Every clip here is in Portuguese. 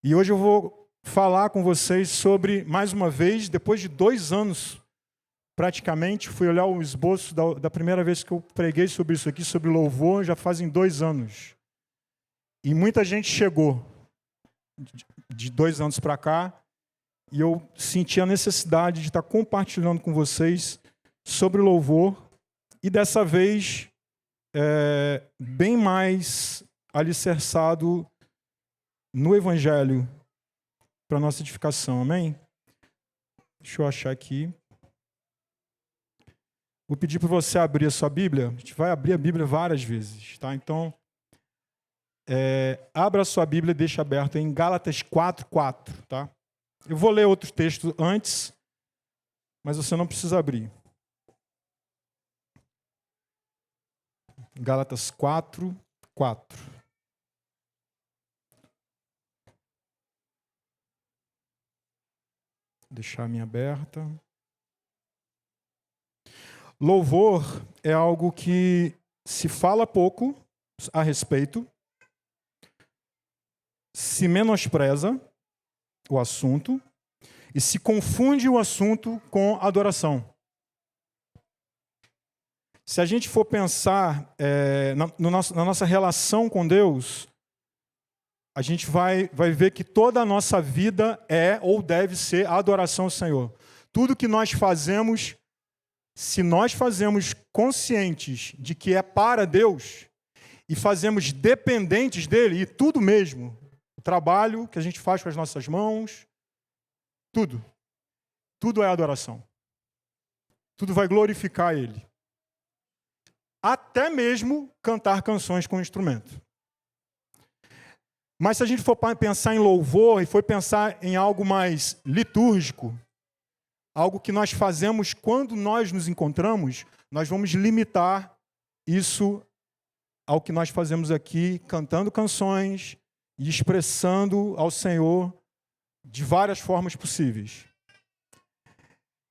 E hoje eu vou falar com vocês sobre, mais uma vez, depois de 2 anos, praticamente, fui olhar o esboço da primeira vez que eu preguei sobre isso aqui, sobre louvor, já fazem 2 anos. E muita gente chegou de 2 anos para cá, e eu senti a necessidade de estar compartilhando com vocês sobre louvor, e dessa vez, bem mais alicerçado no Evangelho, para a nossa edificação, amém? Deixa eu achar aqui. Vou pedir para você abrir a sua Bíblia. A gente vai abrir a Bíblia várias vezes, tá? Então, abra a sua Bíblia e deixa aberto em Gálatas 4:4, tá? Eu vou ler outro texto antes, mas você não precisa abrir. Gálatas 4:4. Deixar a minha aberta. Louvor é algo que se fala pouco a respeito, se menospreza o assunto e se confunde o assunto com adoração. Se a gente for pensar na nossa relação com Deus, a gente vai ver que toda a nossa vida é ou deve ser a adoração ao Senhor. Tudo que nós fazemos, se nós fazemos conscientes de que é para Deus e fazemos dependentes dele, e tudo mesmo, o trabalho que a gente faz com as nossas mãos, tudo é adoração. Tudo vai glorificar ele. Até mesmo cantar canções com instrumento. Mas se a gente for pensar em louvor e for pensar em algo mais litúrgico, algo que nós fazemos quando nós nos encontramos, nós vamos limitar isso ao que nós fazemos aqui, cantando canções e expressando ao Senhor de várias formas possíveis.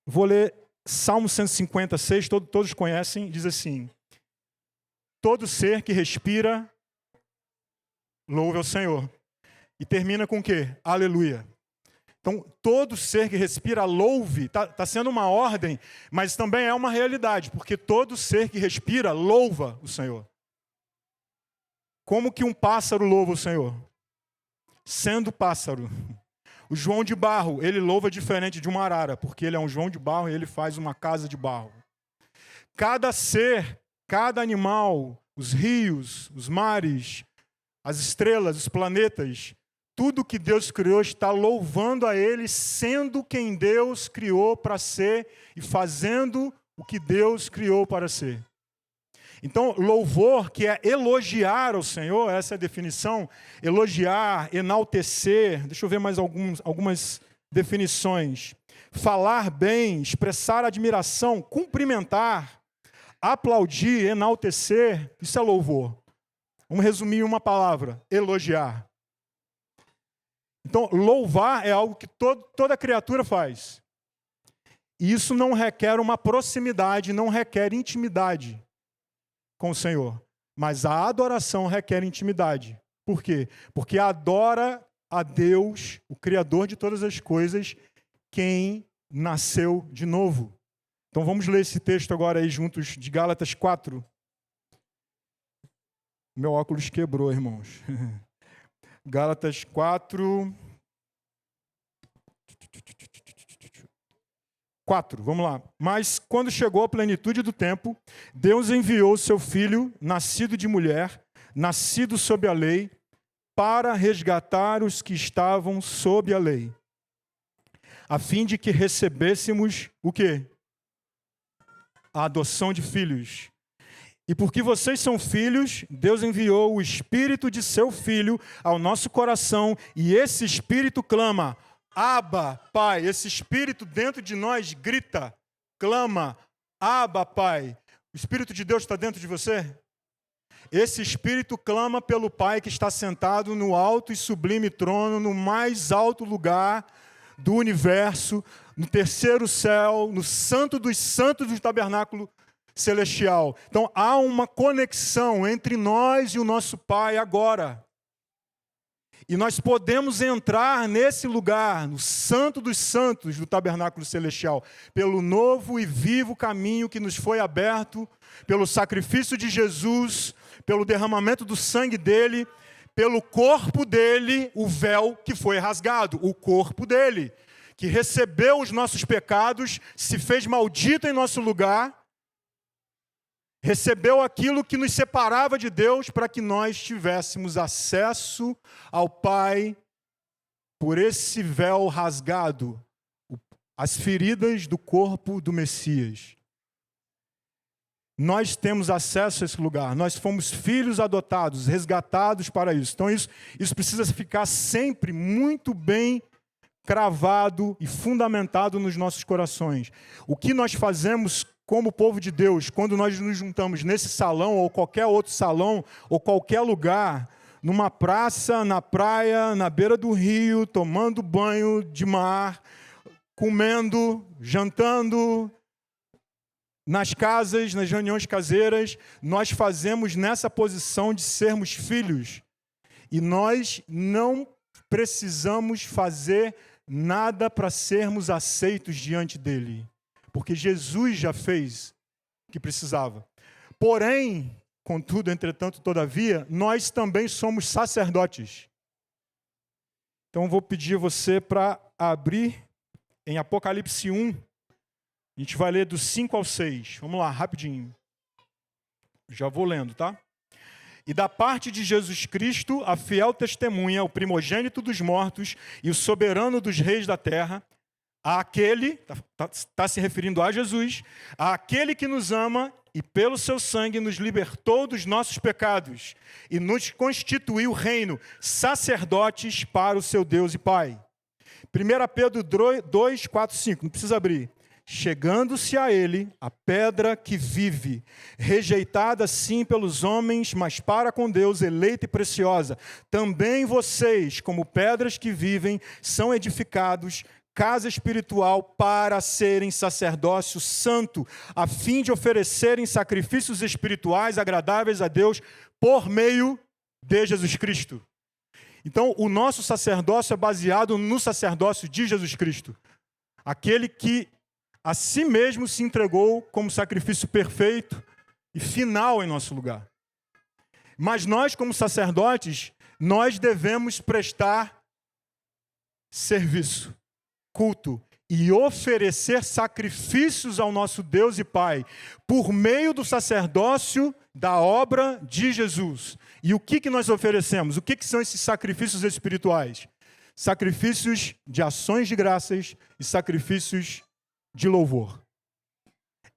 Vou ler Salmo 156, todos conhecem, diz assim: todo ser que respira, louve ao Senhor. E termina com o quê? Aleluia. Então, todo ser que respira, louve. Está sendo uma ordem, mas também é uma realidade, porque todo ser que respira, louva o Senhor. Como que um pássaro louva o Senhor? Sendo pássaro. O João de Barro, ele louva diferente de uma arara, porque ele é um João de Barro e ele faz uma casa de barro. Cada ser, cada animal, os rios, os mares, as estrelas, os planetas, tudo que Deus criou está louvando a Ele, sendo quem Deus criou para ser e fazendo o que Deus criou para ser. Então, louvor, que é elogiar ao Senhor, essa é a definição, elogiar, enaltecer, deixa eu ver mais algumas definições. Falar bem, expressar admiração, cumprimentar, aplaudir, enaltecer, isso é louvor. Vamos resumir em uma palavra: elogiar. Então, louvar é algo que toda criatura faz. E isso não requer uma proximidade, não requer intimidade com o Senhor. Mas a adoração requer intimidade. Por quê? Porque adora a Deus, o Criador de todas as coisas, quem nasceu de novo. Então vamos ler esse texto agora aí juntos, de Gálatas 4. Meu óculos quebrou, irmãos. Gálatas 4. 4, vamos lá. Mas quando chegou a plenitude do tempo, Deus enviou seu filho, nascido de mulher, nascido sob a lei, para resgatar os que estavam sob a lei, a fim de que recebêssemos o quê? A adoção de filhos. E porque vocês são filhos, Deus enviou o Espírito de seu Filho ao nosso coração, e esse Espírito clama: Abba, Pai. Esse Espírito dentro de nós grita, clama: Abba, Pai. O Espírito de Deus está dentro de você? Esse Espírito clama pelo Pai que está sentado no alto e sublime trono, no mais alto lugar do universo, no terceiro céu, no santo dos santos do tabernáculo celestial. Então há uma conexão entre nós e o nosso Pai agora. E nós podemos entrar nesse lugar, no Santo dos Santos do Tabernáculo Celestial, pelo novo e vivo caminho que nos foi aberto, pelo sacrifício de Jesus, pelo derramamento do sangue dele, pelo corpo dele, o véu que foi rasgado, o corpo dele, que recebeu os nossos pecados, se fez maldito em nosso lugar, recebeu aquilo que nos separava de Deus para que nós tivéssemos acesso ao Pai por esse véu rasgado, as feridas do corpo do Messias. Nós temos acesso a esse lugar, nós fomos filhos adotados, resgatados para isso. Então isso precisa ficar sempre muito bem cravado e fundamentado nos nossos corações. O que nós fazemos como povo de Deus, quando nós nos juntamos nesse salão, ou qualquer outro salão, ou qualquer lugar, numa praça, na praia, na beira do rio, tomando banho de mar, comendo, jantando, nas casas, nas reuniões caseiras, nós fazemos nessa posição de sermos filhos. E nós não precisamos fazer nada para sermos aceitos diante dele. Porque Jesus já fez o que precisava. Porém, contudo, entretanto, todavia, nós também somos sacerdotes. Então, vou pedir a você para abrir em Apocalipse 1. A gente vai ler do 5 ao 6. Vamos lá, rapidinho. Já vou lendo, tá? E da parte de Jesus Cristo, a fiel testemunha, o primogênito dos mortos e o soberano dos reis da terra, àquele, está se referindo a Jesus, àquele que nos ama e pelo seu sangue nos libertou dos nossos pecados e nos constituiu reino, sacerdotes para o seu Deus e Pai. 1 Pedro 2, 4, 5, não precisa abrir. Chegando-se a ele, a pedra que vive, rejeitada sim pelos homens, mas para com Deus eleita e preciosa. Também vocês, como pedras que vivem, são edificados, casa espiritual para serem sacerdócio santo, a fim de oferecerem sacrifícios espirituais agradáveis a Deus por meio de Jesus Cristo. Então, o nosso sacerdócio é baseado no sacerdócio de Jesus Cristo. Aquele que a si mesmo se entregou como sacrifício perfeito e final em nosso lugar. Mas nós, como sacerdotes, nós devemos prestar serviço, culto e oferecer sacrifícios ao nosso Deus e Pai por meio do sacerdócio da obra de Jesus. E o que nós oferecemos? O que são esses sacrifícios espirituais? Sacrifícios de ações de graças e sacrifícios de louvor.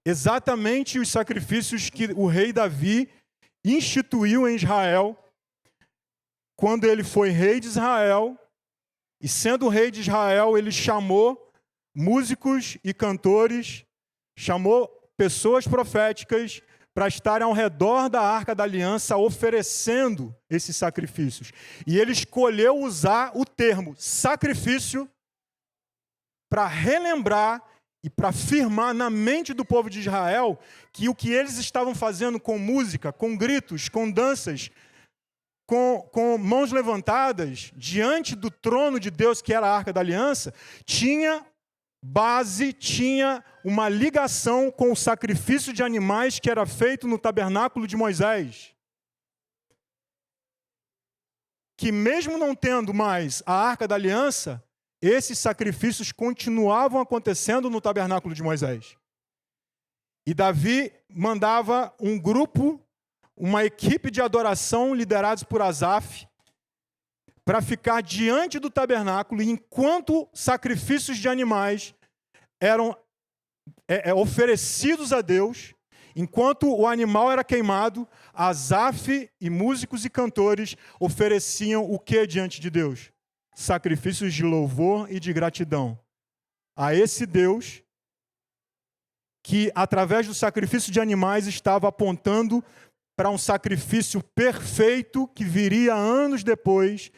Exatamente os sacrifícios que o rei Davi instituiu em Israel, quando ele foi rei de Israel, e sendo rei de Israel, ele chamou músicos e cantores, chamou pessoas proféticas para estarem ao redor da Arca da Aliança oferecendo esses sacrifícios. E ele escolheu usar o termo sacrifício para relembrar e para afirmar na mente do povo de Israel que o que eles estavam fazendo com música, com gritos, com danças, com mãos levantadas, diante do trono de Deus, que era a Arca da Aliança, tinha base, tinha uma ligação com o sacrifício de animais que era feito no tabernáculo de Moisés. Que mesmo não tendo mais a Arca da Aliança, esses sacrifícios continuavam acontecendo no tabernáculo de Moisés. E Davi mandava um grupo, uma equipe de adoração liderados por Asaf, para ficar diante do tabernáculo, e enquanto sacrifícios de animais eram oferecidos a Deus, enquanto o animal era queimado, Asaf e músicos e cantores ofereciam o que diante de Deus? Sacrifícios de louvor e de gratidão a esse Deus que, através do sacrifício de animais, estava apontando para um sacrifício perfeito que viria anos depois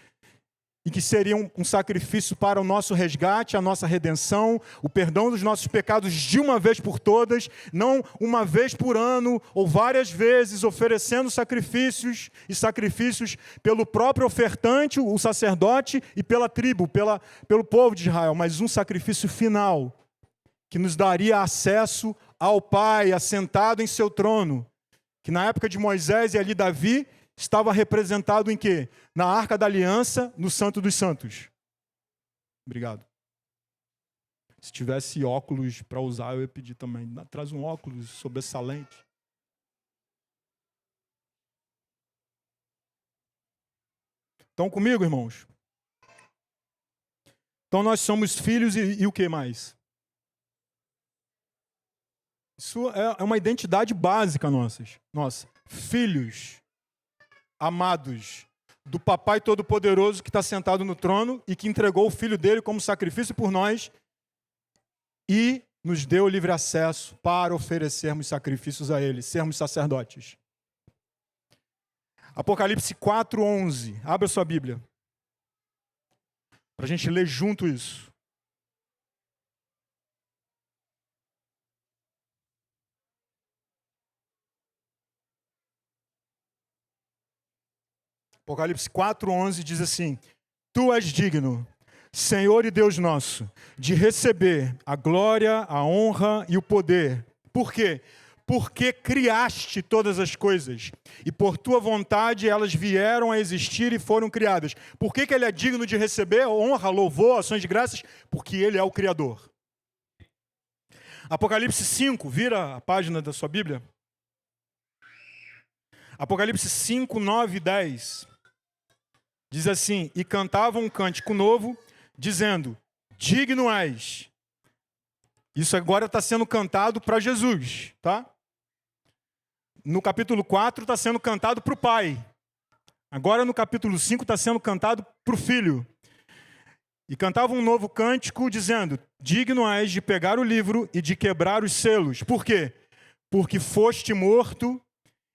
e que seria um sacrifício para o nosso resgate, a nossa redenção, o perdão dos nossos pecados de uma vez por todas, não uma vez por ano ou várias vezes, oferecendo sacrifícios e sacrifícios pelo próprio ofertante, o sacerdote, e pela tribo, pelo povo de Israel, mas um sacrifício final que nos daria acesso ao Pai, assentado em seu trono, que na época de Moisés e ali Davi, estava representado em quê? Na Arca da Aliança, no Santo dos Santos. Obrigado. Se tivesse óculos para usar, eu ia pedir também. Traz um óculos sobressalente. Estão comigo, irmãos? Então nós somos filhos e o que mais? Isso é uma identidade básica nossa. Filhos amados do Papai Todo-Poderoso que está sentado no trono e que entregou o Filho dele como sacrifício por nós e nos deu livre acesso para oferecermos sacrifícios a ele, sermos sacerdotes. Apocalipse 4:11. Abra sua Bíblia. Para a gente ler junto isso. Apocalipse 4:11 diz assim: Tu és digno, Senhor e Deus nosso, de receber a glória, a honra e o poder. Por quê? Porque criaste todas as coisas, e por tua vontade elas vieram a existir e foram criadas. Por que ele é digno de receber honra, louvor, ações de graças? Porque ele é o Criador. Apocalipse 5, vira a página da sua Bíblia. Apocalipse 5, 9 e 10. Diz assim: E cantavam um cântico novo, dizendo: Digno és. Isso agora está sendo cantado para Jesus, tá? No capítulo 4 está sendo cantado para o Pai. Agora no capítulo 5 está sendo cantado para o Filho. E cantavam um novo cântico, dizendo: Digno és de pegar o livro e de quebrar os selos. Por quê? Porque foste morto,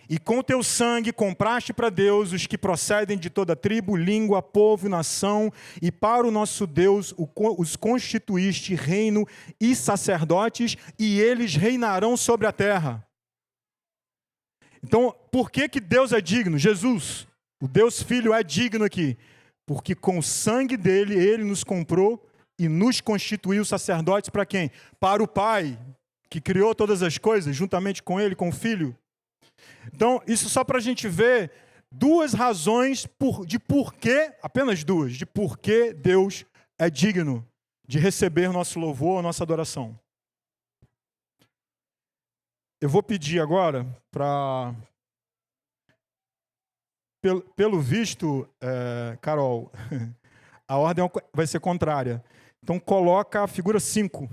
e com teu sangue compraste para Deus os que procedem de toda tribo, língua, povo e nação, e para o nosso Deus os constituíste reino e sacerdotes, e eles reinarão sobre a terra. Então, por que Deus é digno? Jesus, o Deus Filho, é digno aqui. Porque com o sangue dele, ele nos comprou e nos constituiu sacerdotes para quem? Para o Pai, que criou todas as coisas, juntamente com ele, com o Filho. Então, isso só para a gente ver duas razões de porquê, apenas duas, de porquê Deus é digno de receber nosso louvor, nossa adoração. Eu vou pedir agora para, pelo visto, Carol, a ordem vai ser contrária. Então, coloca a figura 5.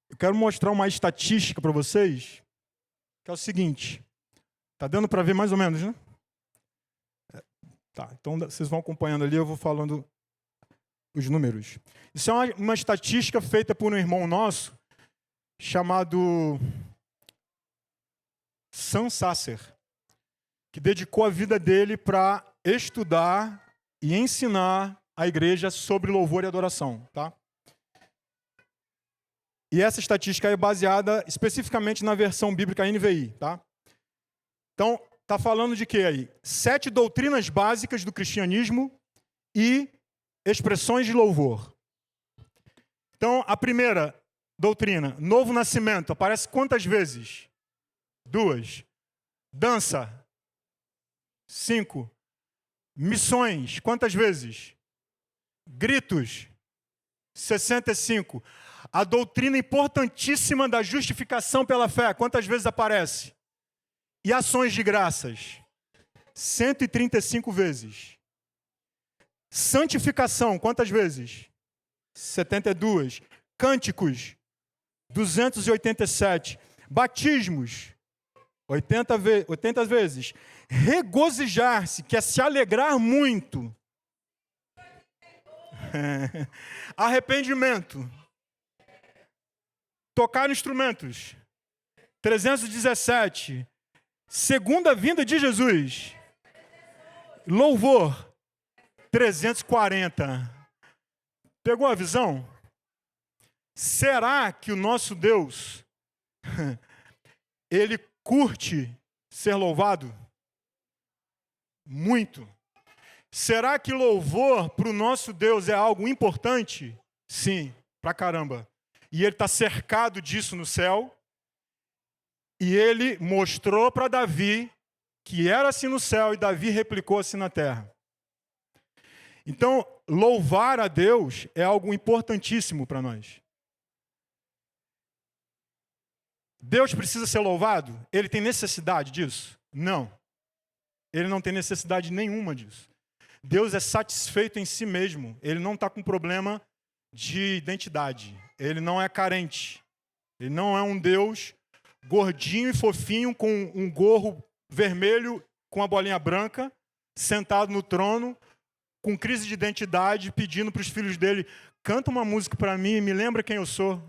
Eu quero mostrar uma estatística para vocês, que é o seguinte. Tá dando para ver mais ou menos, né? Tá, então vocês vão acompanhando ali, eu vou falando os números. Isso é uma estatística feita por um irmão nosso, chamado Sam Sasser, que dedicou a vida dele para estudar e ensinar a igreja sobre louvor e adoração, tá? E essa estatística é baseada especificamente na versão bíblica NVI, tá? Então, tá falando de quê aí? 7 doutrinas básicas do cristianismo e expressões de louvor. Então, a primeira doutrina, novo nascimento, aparece quantas vezes? 2. Dança. 5. Missões, quantas vezes? Gritos. 65. A doutrina importantíssima da justificação pela fé, quantas vezes aparece? E ações de graças? 135 vezes. Santificação, quantas vezes? 72. Cânticos, 287. Batismos, 80 vezes. Regozijar-se, que é se alegrar muito. Arrependimento. Tocar instrumentos. 317. Segunda vinda de Jesus. Louvor 340. Pegou a visão? Será que o nosso Deus, ele curte ser louvado? Muito. Será que louvor para o nosso Deus é algo importante? Sim, pra caramba. E ele está cercado disso no céu. E ele mostrou para Davi que era assim no céu e Davi replicou assim na terra. Então, louvar a Deus é algo importantíssimo para nós. Deus precisa ser louvado? Ele tem necessidade disso? Não. Ele não tem necessidade nenhuma disso. Deus é satisfeito em si mesmo. Ele não está com problema de identidade. Ele não é carente. Ele não é um Deus gordinho e fofinho com um gorro vermelho com a bolinha branca, sentado no trono, com crise de identidade, pedindo para os filhos dele: canta uma música para mim, me lembra quem eu sou.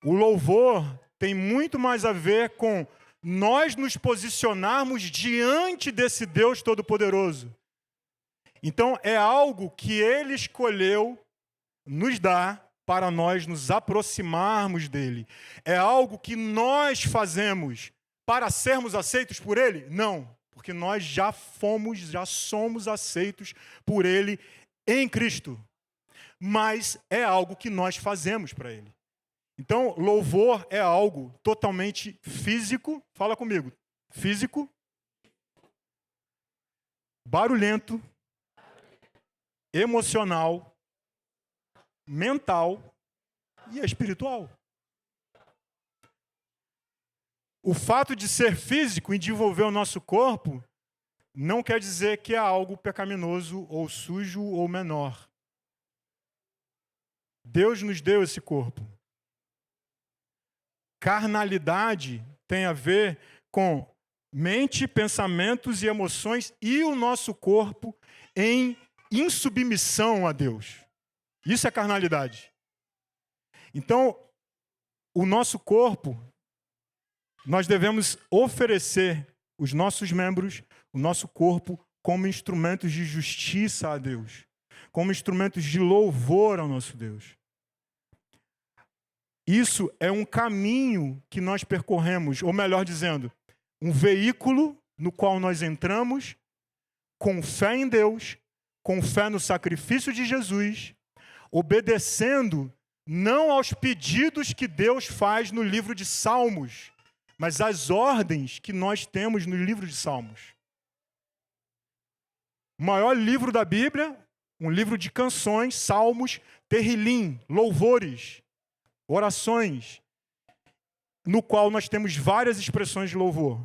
O louvor tem muito mais a ver com nós nos posicionarmos diante desse Deus Todo-Poderoso. Então, é algo que Ele escolheu nos dar para nós nos aproximarmos dEle. É algo que nós fazemos para sermos aceitos por Ele? Não, porque nós já somos aceitos por Ele em Cristo. Mas é algo que nós fazemos para Ele. Então, louvor é algo totalmente físico. Fala comigo. Físico, barulhento, emocional, mental e espiritual. O fato de ser físico e de envolver o nosso corpo não quer dizer que é algo pecaminoso ou sujo ou menor. Deus nos deu esse corpo. Carnalidade tem a ver com mente, pensamentos e emoções e o nosso corpo em insubmissão a Deus. Isso é carnalidade. Então, o nosso corpo, nós devemos oferecer os nossos membros, o nosso corpo, como instrumentos de justiça a Deus, como instrumentos de louvor ao nosso Deus. Isso é um caminho que nós percorremos, ou melhor dizendo, um veículo no qual nós entramos com fé em Deus, com fé no sacrifício de Jesus, obedecendo não aos pedidos que Deus faz no livro de Salmos, mas às ordens que nós temos no livro de Salmos. O maior livro da Bíblia, um livro de canções, salmos, terrilim, louvores, orações, no qual nós temos várias expressões de louvor.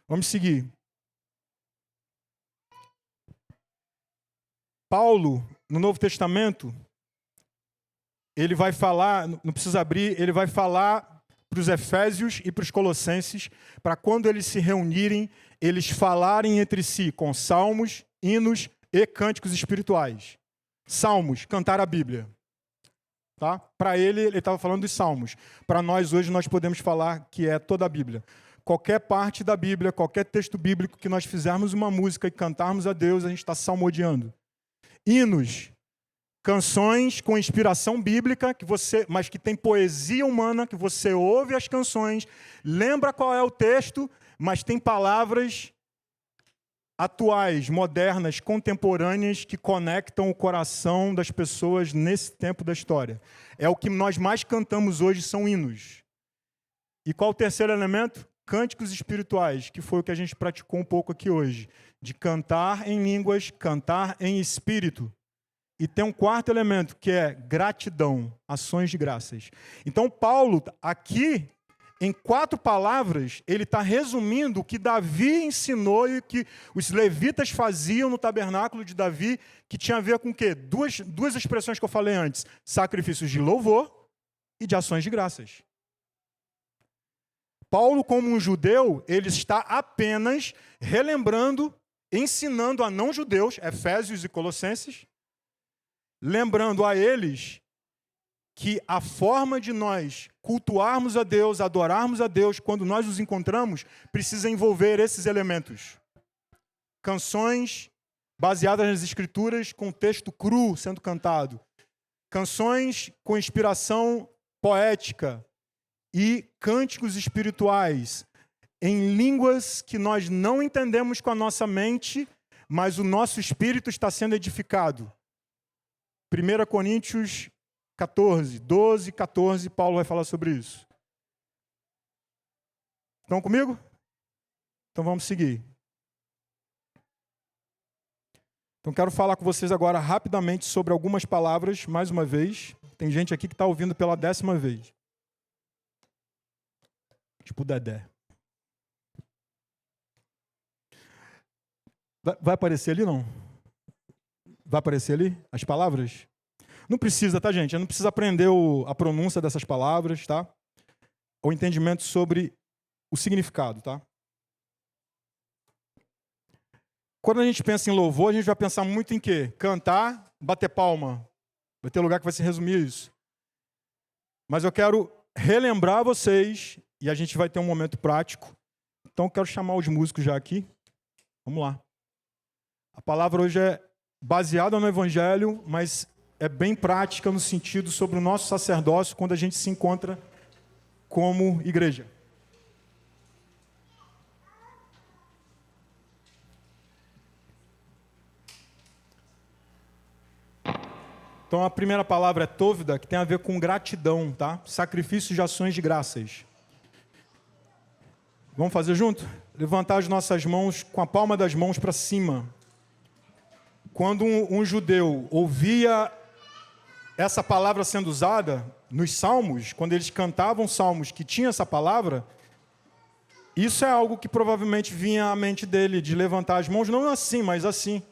Vamos seguir. Paulo, no Novo Testamento, ele vai falar, não precisa abrir, ele vai falar para os Efésios e para os Colossenses, para quando eles se reunirem, eles falarem entre si com salmos, hinos e cânticos espirituais. Salmos, cantar a Bíblia. Tá? Para ele estava falando dos salmos. Para nós, hoje, nós podemos falar que é toda a Bíblia. Qualquer parte da Bíblia, qualquer texto bíblico que nós fizermos uma música e cantarmos a Deus, a gente está salmodiando. Hinos, canções com inspiração bíblica, mas que tem poesia humana, que você ouve as canções, lembra qual é o texto, mas tem palavras atuais, modernas, contemporâneas, que conectam o coração das pessoas nesse tempo da história. É o que nós mais cantamos hoje, são hinos. E qual o terceiro elemento? Cânticos espirituais, que foi o que a gente praticou um pouco aqui hoje, de cantar em línguas, cantar em espírito. E tem um quarto elemento, que é gratidão, ações de graças. Então, Paulo, aqui, em 4 palavras, ele está resumindo o que Davi ensinou e o que os levitas faziam no tabernáculo de Davi, que tinha a ver com o quê? Duas expressões que eu falei antes: sacrifícios de louvor e de ações de graças. Paulo, como um judeu, ele está apenas relembrando, ensinando a não-judeus, Efésios e Colossenses, lembrando a eles que a forma de nós cultuarmos a Deus, adorarmos a Deus, quando nós nos encontramos, precisa envolver esses elementos. canções baseadas nas Escrituras com texto cru sendo cantado, canções com inspiração poética e cânticos espirituais em línguas que nós não entendemos com a nossa mente, mas o nosso espírito está sendo edificado. 1 Coríntios 14, 12, 14, Paulo vai falar sobre isso. Estão comigo? Então vamos seguir. Então quero falar com vocês agora rapidamente sobre algumas palavras, mais uma vez. Tem gente aqui que está ouvindo pela 10ª vez. Tipo o Dedé. Vai aparecer ali, não? Vai aparecer ali as palavras? Não precisa, tá, gente? Não precisa aprender a pronúncia dessas palavras, tá? O entendimento sobre o significado, tá? Quando a gente pensa em louvor, a gente vai pensar muito em quê? Cantar, bater palma. Vai ter lugar que vai se resumir isso. Mas eu quero relembrar vocês, e a gente vai ter um momento prático. Então eu quero chamar os músicos já aqui. Vamos lá. A palavra hoje é baseada no Evangelho, mas é bem prática no sentido sobre o nosso sacerdócio quando a gente se encontra como igreja. Então a primeira palavra é tovida, que tem a ver com gratidão, tá? Sacrifício de ações de graças. Vamos fazer junto? Levantar as nossas mãos com a palma das mãos para cima. Quando um judeu ouvia essa palavra sendo usada nos salmos, quando eles cantavam salmos que tinham essa palavra, isso é algo que provavelmente vinha à mente dele, de levantar as mãos, não assim, mas assim.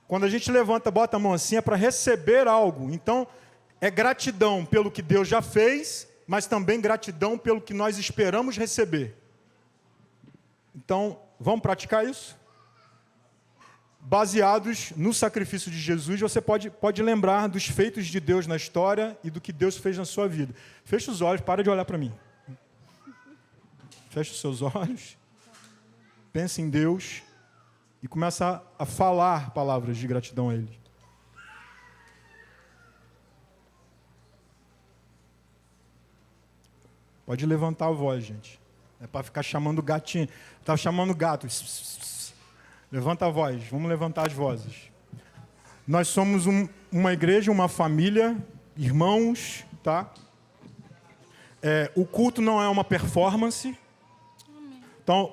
Quando a gente levanta, bota a mão assim, é para receber algo. Então, é gratidão pelo que Deus já fez, mas também gratidão pelo que nós esperamos receber. Então, vamos praticar isso? Baseados no sacrifício de Jesus, você pode lembrar dos feitos de Deus na história e do que Deus fez na sua vida. Feche os olhos, para de olhar para mim. Feche os seus olhos, pense em Deus e começa a falar palavras de gratidão a Ele. Pode levantar a voz, gente. É para ficar chamando gatinho. Estava chamando gato. Levanta a voz, vamos levantar as vozes. Nós somos uma igreja, uma família, irmãos, tá? O culto não é uma performance. Então,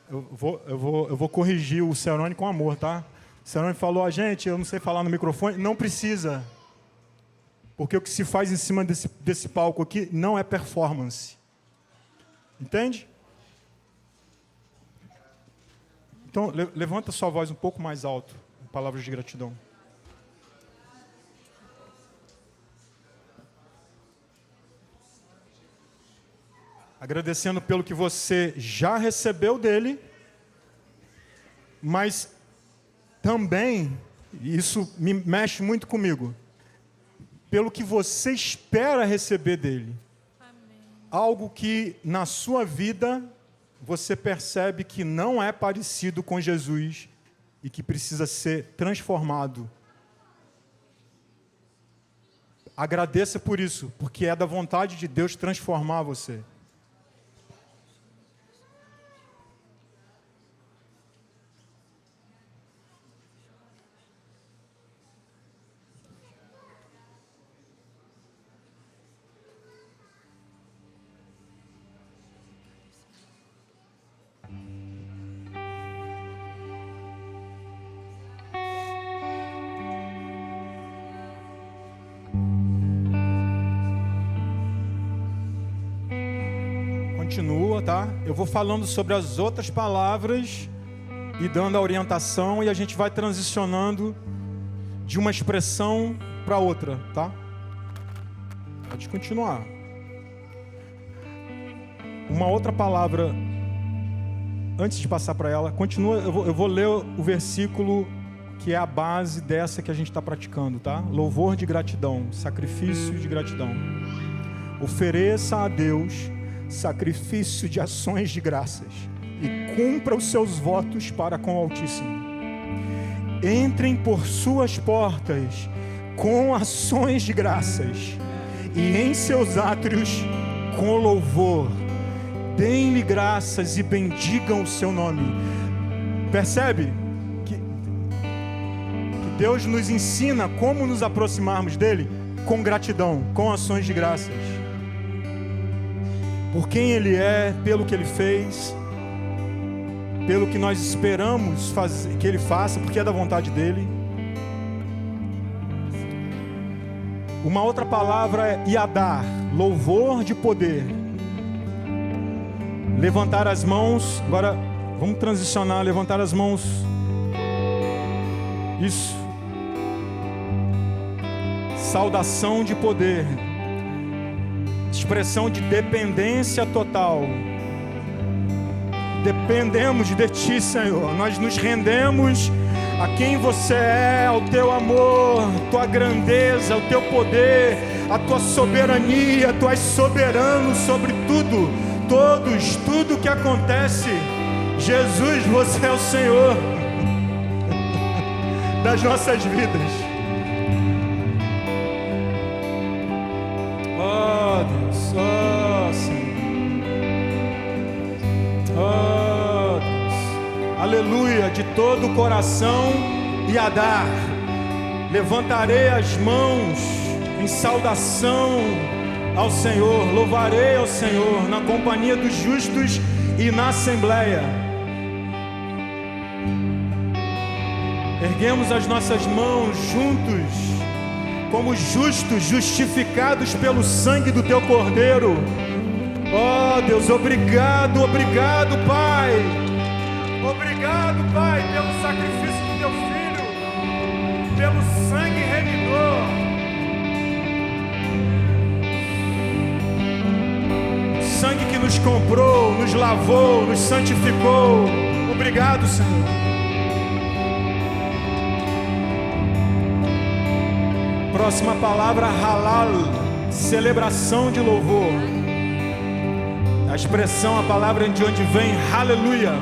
eu vou corrigir o Cerone com amor, tá? O Cerone falou, gente, eu não sei falar no microfone. Não precisa. Porque o que se faz em cima desse palco aqui não é performance. Entende? Então, levanta sua voz um pouco mais alto, em palavras de gratidão. Agradecendo pelo que você já recebeu dele, mas também, isso me mexe muito comigo, pelo que você espera receber dele. Amém. Algo que na sua vida você percebe que não é parecido com Jesus e que precisa ser transformado. Agradeça por isso, porque é da vontade de Deus transformar você. Continua, tá? Eu vou falando sobre as outras palavras e dando a orientação e a gente vai transicionando de uma expressão para outra, tá? Pode continuar. Uma outra palavra, antes de passar para ela, continua, eu vou ler o versículo que é a base dessa que a gente está praticando, tá? Louvor de gratidão, sacrifício de gratidão. Ofereça a Deus sacrifício de ações de graças. e cumpra os seus votos para com o Altíssimo. Entrem por suas portas com ações de graças e em seus átrios com louvor. Deem-lhe graças e bendigam o seu nome. Percebe que Deus nos ensina como nos aproximarmos dele? Com gratidão, com ações de graças. Por quem ele é, pelo que ele fez, pelo que nós esperamos que ele faça, porque é da vontade dele. Uma outra palavra é yadar, louvor de poder. Levantar as mãos. Agora vamos transicionar, levantar as mãos. Isso. Saudação de poder. Expressão de dependência total. Dependemos de Ti, Senhor. Nós nos rendemos a quem Você é, ao Teu amor, Tua grandeza, ao Teu poder, a Tua soberania. Tu és soberano sobre tudo, todos, tudo que acontece. Jesus, Você é o Senhor das nossas vidas. Oh Deus, oh Senhor, oh Deus, aleluia, de todo o coração e a dar, levantarei as mãos em saudação ao Senhor, louvarei ao Senhor na companhia dos justos e na assembleia. Erguemos as nossas mãos juntos, como justos, justificados pelo sangue do Teu Cordeiro. Oh Deus, obrigado, obrigado, Pai. Obrigado, Pai, pelo sacrifício do Teu Filho, pelo sangue remidor. Sangue que nos comprou, nos lavou, nos santificou. Obrigado, Senhor. Próxima palavra, halal, celebração de louvor. A expressão, a palavra de onde vem, aleluia.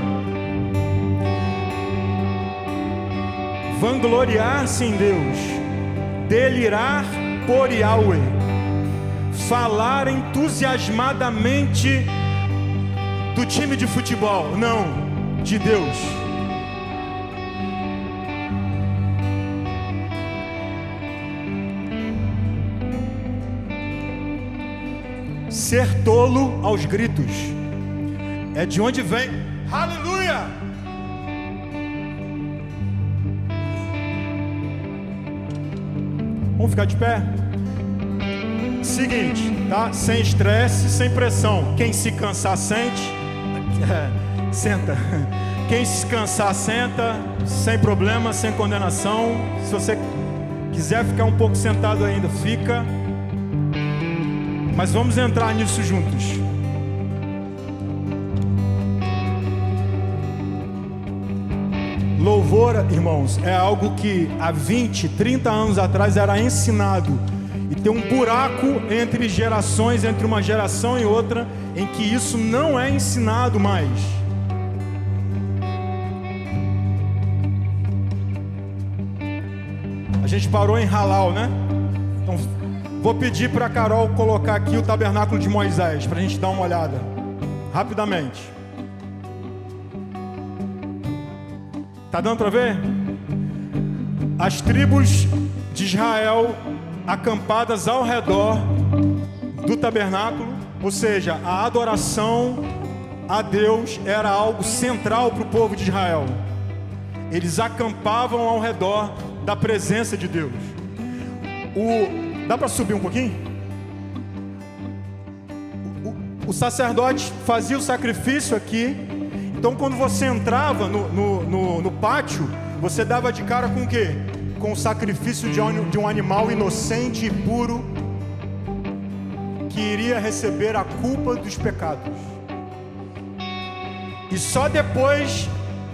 Vangloriar-se em Deus, delirar por Yahweh, falar entusiasmadamente do time de futebol, não, de Deus. Ser tolo aos gritos, é de onde vem, aleluia. Vamos ficar de pé? Seguinte, tá? Sem estresse, sem pressão. Quem se cansar, senta. Quem se cansar, senta, sem problema, sem condenação. Se você quiser ficar um pouco sentado ainda, fica. Mas vamos entrar nisso juntos. Louvor, irmãos, é algo que há 20, 30 anos atrás era ensinado. E tem um buraco entre gerações, entre uma geração e outra, em que isso não é ensinado mais. A gente parou em halal, né? Então, vou pedir para a Carol colocar aqui o tabernáculo de Moisés, para a gente dar uma olhada, rapidamente. Tá dando para ver? As tribos de Israel acampadas ao redor do tabernáculo, ou seja, a adoração a Deus era algo central para o povo de Israel. Eles acampavam ao redor da presença de Deus. Dá para subir um pouquinho? O sacerdote fazia o sacrifício aqui. Então quando você entrava no pátio, você dava de cara com o quê? Com o sacrifício de um animal inocente e puro, que iria receber a culpa dos pecados. E só depois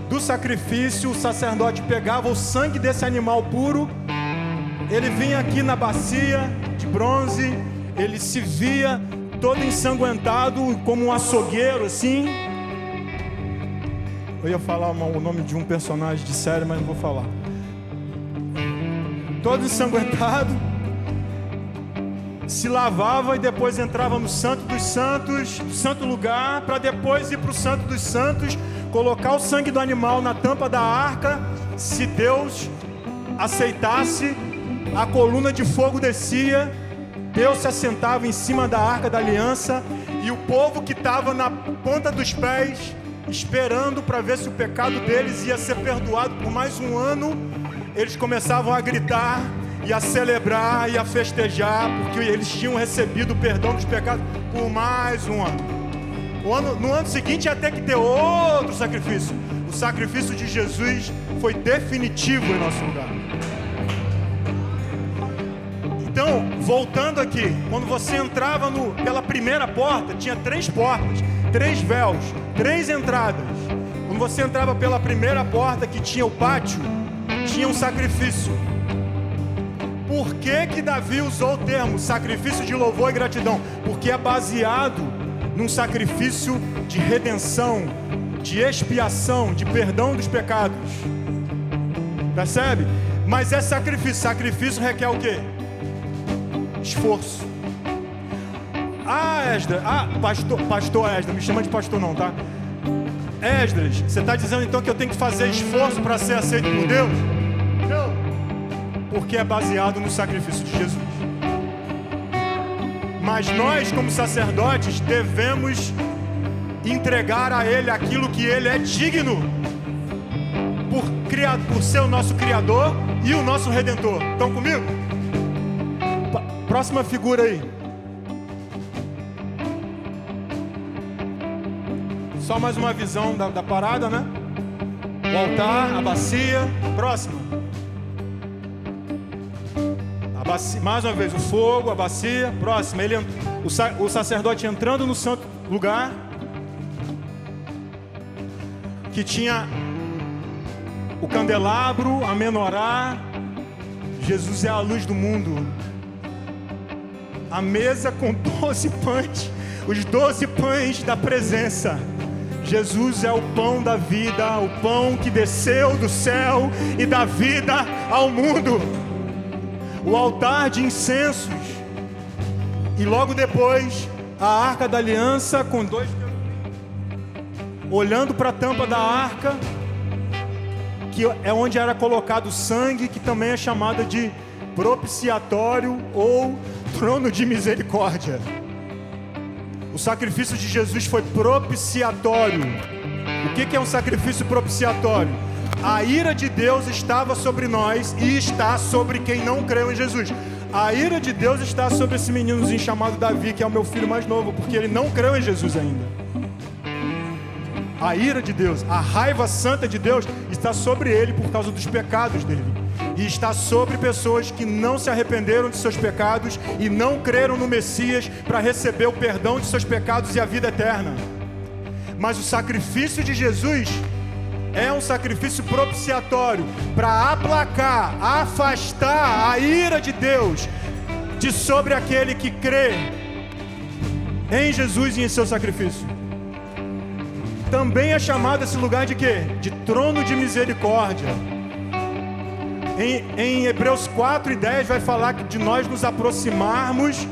do sacrifício, o sacerdote pegava o sangue desse animal puro, ele vinha aqui na bacia de bronze, ele se via todo ensanguentado, como um açougueiro assim. Eu ia falar o nome de um personagem de série, mas não vou falar. Todo ensanguentado, se lavava e depois entrava no Santo dos Santos, do santo lugar, para depois ir para o Santo dos Santos, colocar o sangue do animal na tampa da arca. Se Deus aceitasse, a coluna de fogo descia, Deus se assentava em cima da arca da aliança, e o povo que estava na ponta dos pés, esperando para ver se o pecado deles ia ser perdoado por mais um ano, eles começavam a gritar e a celebrar e a festejar, porque eles tinham recebido o perdão dos pecados por mais um ano. No ano seguinte ia ter que ter outro sacrifício. O sacrifício de Jesus foi definitivo em nosso lugar. Então, voltando aqui, quando você entrava pela primeira porta, tinha 3 portas, 3 véus, 3 entradas. Quando você entrava pela primeira porta, que tinha o pátio, tinha um sacrifício. Por que Davi usou o termo sacrifício de louvor e gratidão? Porque é baseado num sacrifício de redenção, de expiação, de perdão dos pecados. Percebe? Mas é sacrifício. Sacrifício requer o quê? Esforço. Esdras. Pastor Esdras. Me chama de pastor não, tá? Esdras, você está dizendo então que eu tenho que fazer esforço para ser aceito por Deus? Não. Porque é baseado no sacrifício de Jesus. Mas nós, como sacerdotes, devemos entregar a Ele aquilo que Ele é digno, por ser o nosso Criador e o nosso Redentor. Estão comigo? Próxima figura aí. Só mais uma visão da parada, né? O altar, a bacia. Próxima. A bacia, mais uma vez, o fogo, a bacia. Próxima. O sacerdote entrando no santo lugar, que tinha o candelabro, a menorá. Jesus é a luz do mundo. A mesa com 12 pães, os 12 pães da presença. Jesus é o pão da vida, o pão que desceu do céu e dá vida ao mundo. O altar de incensos. E logo depois, a arca da aliança com 2 olhando para a tampa da arca, que é onde era colocado o sangue, que também é chamada de propiciatório ou trono de misericórdia. O sacrifício de Jesus foi propiciatório. O que é um sacrifício propiciatório? A ira de Deus estava sobre nós e está sobre quem não creu em Jesus. A ira de Deus está sobre esse meninozinho chamado Davi, que é o meu filho mais novo, porque ele não creu em Jesus ainda. A ira de Deus, a raiva santa de Deus está sobre ele por causa dos pecados dele. E está sobre pessoas que não se arrependeram de seus pecados e não creram no Messias para receber o perdão de seus pecados e a vida eterna. Mas o sacrifício de Jesus é um sacrifício propiciatório para aplacar, afastar a ira de Deus de sobre aquele que crê em Jesus e em seu sacrifício. Também é chamado esse lugar de quê? De trono de misericórdia. Em Hebreus 4:10 vai falar de nós nos aproximarmos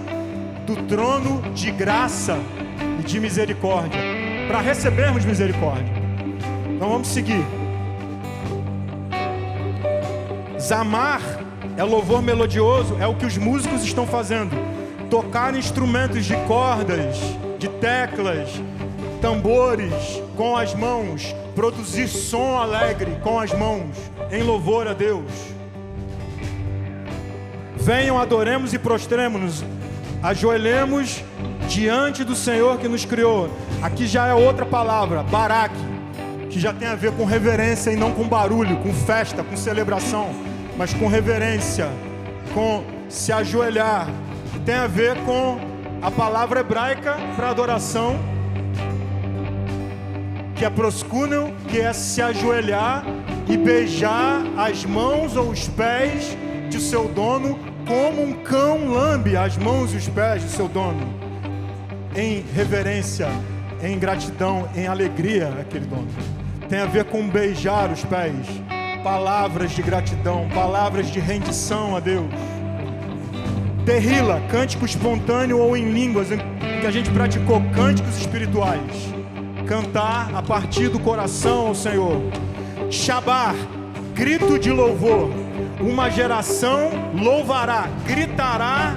do trono de graça e de misericórdia, para recebermos misericórdia. Então vamos seguir. Zamar é louvor melodioso, é o que os músicos estão fazendo. Tocar instrumentos de cordas, de teclas, tambores com as mãos, produzir som alegre com as mãos, em louvor a Deus. Venham, adoremos e prostremos-nos, ajoelhemos diante do Senhor que nos criou. Aqui já é outra palavra, barak, que já tem a ver com reverência e não com barulho, com festa, com celebração, mas com reverência, com se ajoelhar, que tem a ver com a palavra hebraica para adoração, que é proskunel, que é se ajoelhar e beijar as mãos ou os pés de seu dono, como um cão lambe as mãos e os pés de seu dono, em reverência, em gratidão, em alegria àquele dono. tem a ver com beijar os pés. Palavras de gratidão, palavras de rendição a Deus. Terrila, cântico espontâneo ou em línguas, em que a gente praticou cânticos espirituais. Cantar a partir do coração ao Senhor. Shabar, grito de louvor. Uma geração louvará, gritará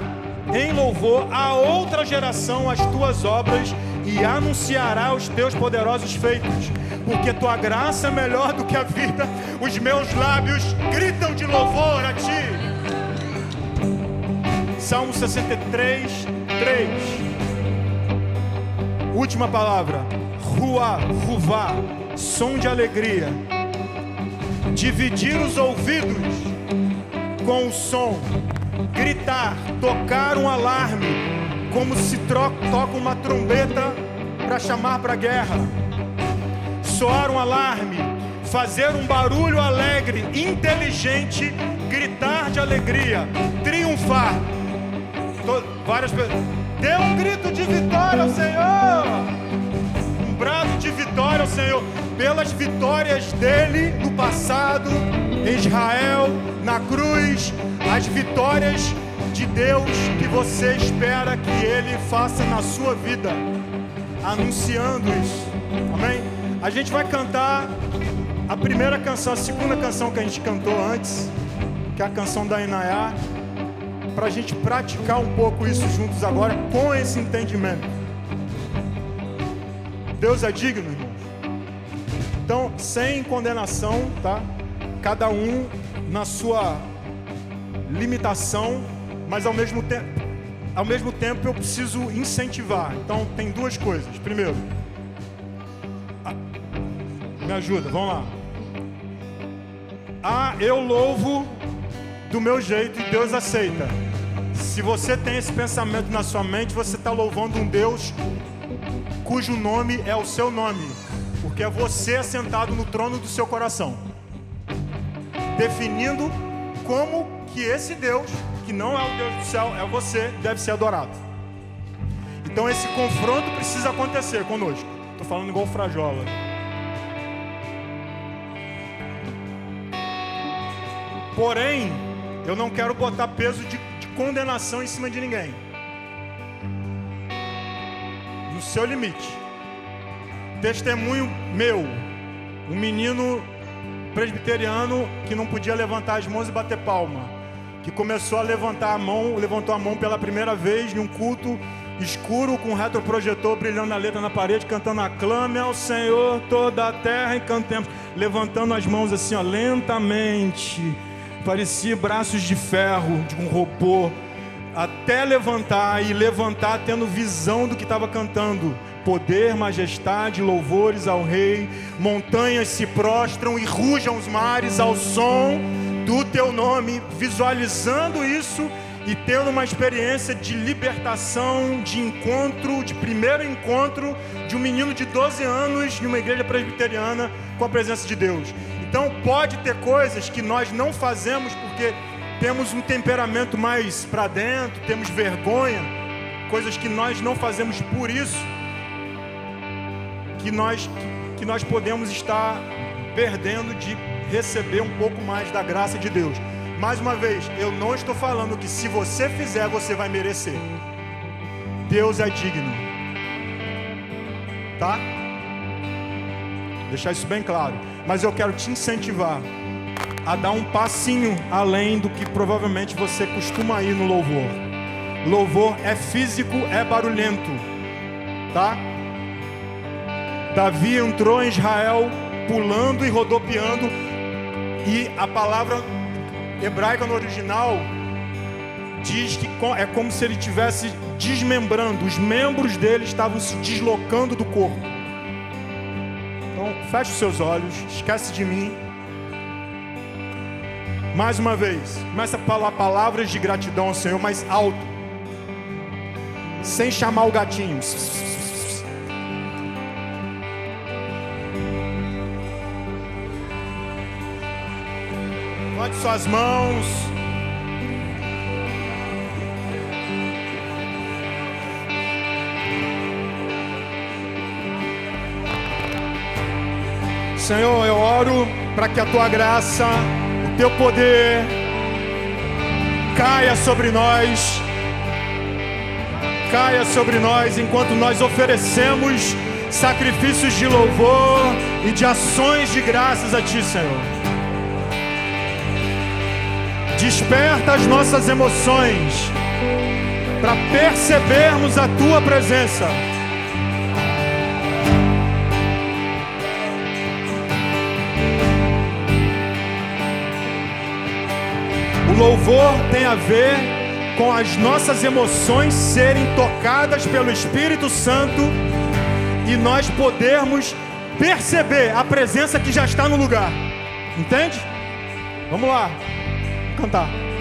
em louvor a outra geração as tuas obras e anunciará os teus poderosos feitos. Porque tua graça é melhor do que a vida. Os meus lábios gritam de louvor a ti. Salmo 63, 3. Última palavra. Ruá, ruvá, som de alegria. Dividir os ouvidos com o som. Gritar, tocar um alarme, como se toca uma trombeta para chamar para a guerra. Soar um alarme, fazer um barulho alegre, inteligente, gritar de alegria, triunfar. Várias pessoas. Dê um grito de vitória ao Senhor. Um brado de vitória ao Senhor. Pelas vitórias dele no passado, em Israel, na cruz. As vitórias de Deus que você espera que ele faça na sua vida. Anunciando isso. Amém? A gente vai cantar a primeira canção, a segunda canção que a gente cantou antes, que é a canção da Inayá, para a gente praticar um pouco isso juntos agora, com esse entendimento. Deus é digno, irmãos. Então, sem condenação, tá? Cada um na sua limitação, mas ao mesmo tempo eu preciso incentivar. Então, tem duas coisas. Primeiro, me ajuda, vamos lá. Eu louvo do meu jeito e Deus aceita. Se você tem esse pensamento na sua mente, você está louvando um Deus cujo nome é o seu nome, porque é você assentado no trono do seu coração, definindo como que esse Deus, que não é o Deus do céu, é você, deve ser adorado. Então esse confronto precisa acontecer conosco. Estou falando igual Frajola. Porém, eu não quero botar peso de condenação em cima de ninguém. No seu limite. Testemunho meu. Um menino presbiteriano que não podia levantar as mãos e bater palma. Que começou a levantar a mão, levantou a mão pela primeira vez em um culto escuro, com um retroprojetor brilhando a letra na parede, cantando aclame ao Senhor toda a terra e cantemos. Levantando as mãos assim, ó, lentamente. Parecia braços de ferro de um robô, até levantar tendo visão do que estava cantando. Poder, majestade, louvores ao Rei. Montanhas se prostram e rujam os mares ao som do teu nome. Visualizando isso e tendo uma experiência de libertação, de encontro, de primeiro encontro de um menino de 12 anos em uma igreja presbiteriana com a presença de Deus. Então pode ter coisas que nós não fazemos porque temos um temperamento mais para dentro, temos vergonha, coisas que nós não fazemos por isso, que nós podemos estar perdendo de receber um pouco mais da graça de Deus. Mais uma vez, eu não estou falando que se você fizer, você vai merecer. Deus é digno. Tá? Deixar isso bem claro. Mas eu quero te incentivar a dar um passinho além do que provavelmente você costuma ir no louvor. Louvor é físico, é barulhento. Tá? Davi entrou em Israel pulando e rodopiando. E a palavra hebraica no original diz que é como se ele estivesse desmembrando. Os membros dele estavam se deslocando do corpo. Então, feche os seus olhos, esquece de mim. Mais uma vez, começa a falar palavras de gratidão ao Senhor mais alto, sem chamar o gatinho. Levante suas mãos. Senhor, eu oro para que a Tua graça, o Teu poder caia sobre nós enquanto nós oferecemos sacrifícios de louvor e de ações de graças a Ti, Senhor. Desperta as nossas emoções para percebermos a Tua presença. O louvor tem a ver com as nossas emoções serem tocadas pelo Espírito Santo e nós podermos perceber a presença que já está no lugar. Entende? Vamos lá, vamos cantar.